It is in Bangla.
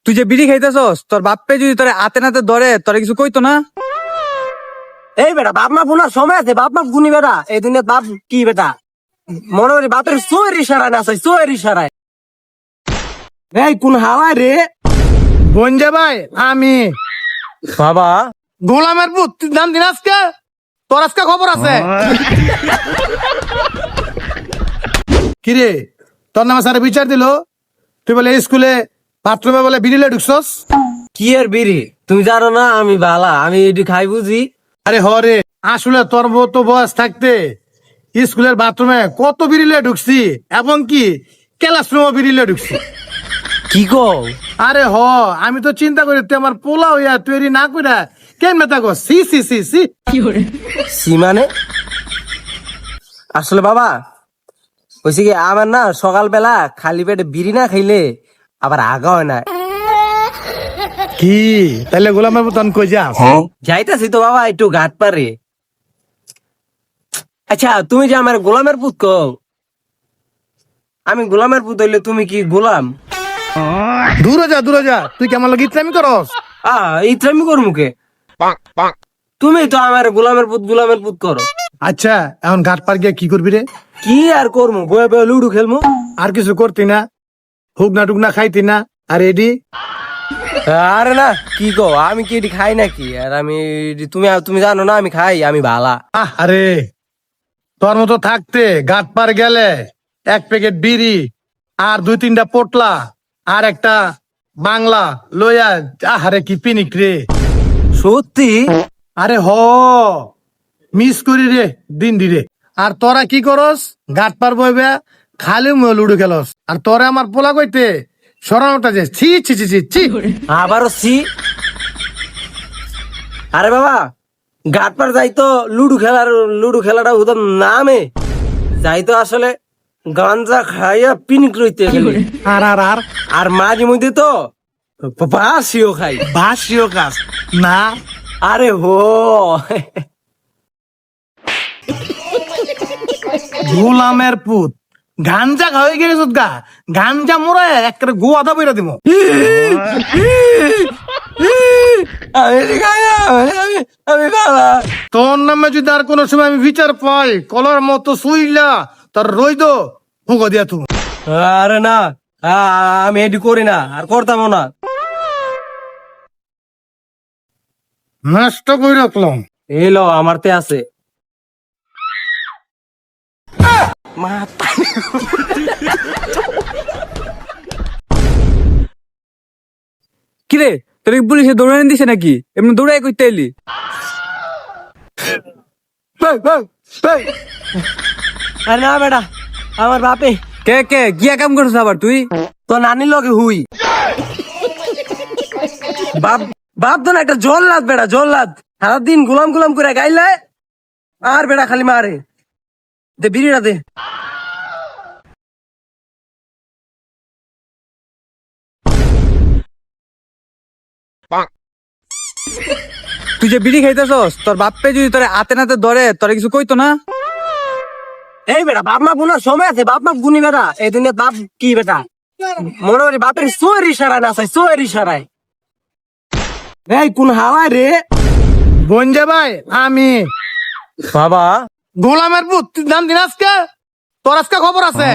তুই যে বিড়ি খাইতেছস তোর বাপ্পে যদি তোর হাতে নাতে ধরে তোর কিছু কইতো না? এই বেটা বাপ মা গুনার সময় আছে, বাপ মা গুনি বেটা, এই দুনিয়া বাপ কি বেটা মনে করি বাপের সোয়ের ইশারায় না চাই, সোয়ের ইশারায়। এই কোন হাওয়ায় রে? বঞ্জে ভাই আমি বাবা গোলামের পুত, তুই নাম দিন আজকে, তোর আজকে খবর আছে। কিরে তোর নামে স্যার বিচার দিল, তুই বলে স্কুলে বাথরুমে বলে বিড়িলে ঢুকছস। কি আর বিড়ি, তুমি জানো না আমি বালা, আমি এটি খাই বুঝি। আরে হরে, আসলে তোর মতো বয়স থাকতে স্কুলের বাথরুমে কত বিড়িলে ঢুকছি, এবং কি ক্লাসরুমে বিড়িলে ঢুকছি। কি গো? আরে হ, আমি তো চিন্তা করি তুই আমার পোলা হইয়া তৈরি না কইরা কেন মেতা গো, সি সি সি সি। সি মানে? আসলে বাবা বলছি কি, আমার না সকালবেলা খালি পেটে বিড়ি না খাইলে আবার আগা হয় না। কি তাহলে গোলামের মতন কই যা? যাইতাছি তো বাবা একটু ঘাট পারে। আচ্ছা তুমি যে আমার গোলামের পুত কও, আমি গোলামের পুত হইলে তুমি কি গোলাম? দূরে যা দূরে যা, তুই কেমন লাগে ইতরামি করস? ইত্রামি কর মুখে, তুমি তো আমার গোলামের পুত করো। আচ্ছা এখন ঘাট পার গিয়ে কি করবি রে? কি আর করবো, বয়ে বয়ে লুডু খেলবো। আর কিছু করতি না? হুকনা টুকনা খাইতি না? আর এডি আরে না কি গো, আমি কি এটি খাই নাকি? আর আমি তুমি জানো না আমি খাই, আমি ভালা। আরে তোর মতো থাকতে ঘাট পার গেলে এক প্যাকেট বিড়ি আর দুই তিনটা পোটলা আর একটা বাংলা লইয়া, আহারে কি পিনিক রে। সত্যি? আরে হ, মিস করি রে দিন দিরে। আর তোরা কি করস? ঘাট পার বইবে খালি লুডু খেলস, আর তোরা আমার পোলা কইতে সরানোটা যে ছি ছি ছি ছি ছি। আবারও সি? আরে বাবা ঘাট পার যাইতো লুডু খেলাটা উদাম নামে যাইতো আসলে গাঞ্জা খাইয়া পিনিক লইতে গেলে, আর আর আর আর মাঝে মধ্যে তো বাসিও খাই। বাসিও কাজ না। আরে হো গোলামের পুত, গাঞ্জা খাওয়াই গেছিস গা, গাঞ্জা মোরা একটা গো আধা বইরা দিব। আমি বাবা তোর নামে যদি আর কোন সময় আমি বিচার পাই, কলার মতো শুইলা তার রইদ ভুগ দিয়া তুমি। আরে না, আমি এটি করি না আর করতামও না। নষ্ট করে রাখলাম। এলো আমার তে আছে। কিরে তোর কি পুলিশে দৌড়ানি দিছে নাকি? এমনি দৌড়াই করতে এলি? আরে না বেটা, আমার বাপে কে কে গিয়া কাম করছিস আবার তুই? তো নানির লগে হুই। বাপ বাপ তো না একটা জল্লাদ বেটা, জল্লাদ সারাদিন গুলাম গুলাম করে গাইলে আর বেটা খালি মারে। দে বিড়িটা দে। তুই যে বিড়ি খাইতেছস তোর বাপ্পে যদি তোর হাতে নাতে ধরে তোর কিছু কইতো না? এই বেটা বাপ মা গুনার সময় আছে, বাপ মা গুনি বেটা, এই দুনিয়া বাপ কি বেটা মনে করি বাপের সোয়ের ইশারায় না চাই, সোয়ের ইশারায়। এই কোন হাওয়ায় রে? বঞ্জে ভাই আমি বাবা গোলামের পুত, তুই নাম দিন আজকে, তোর আজকে খবর আছে।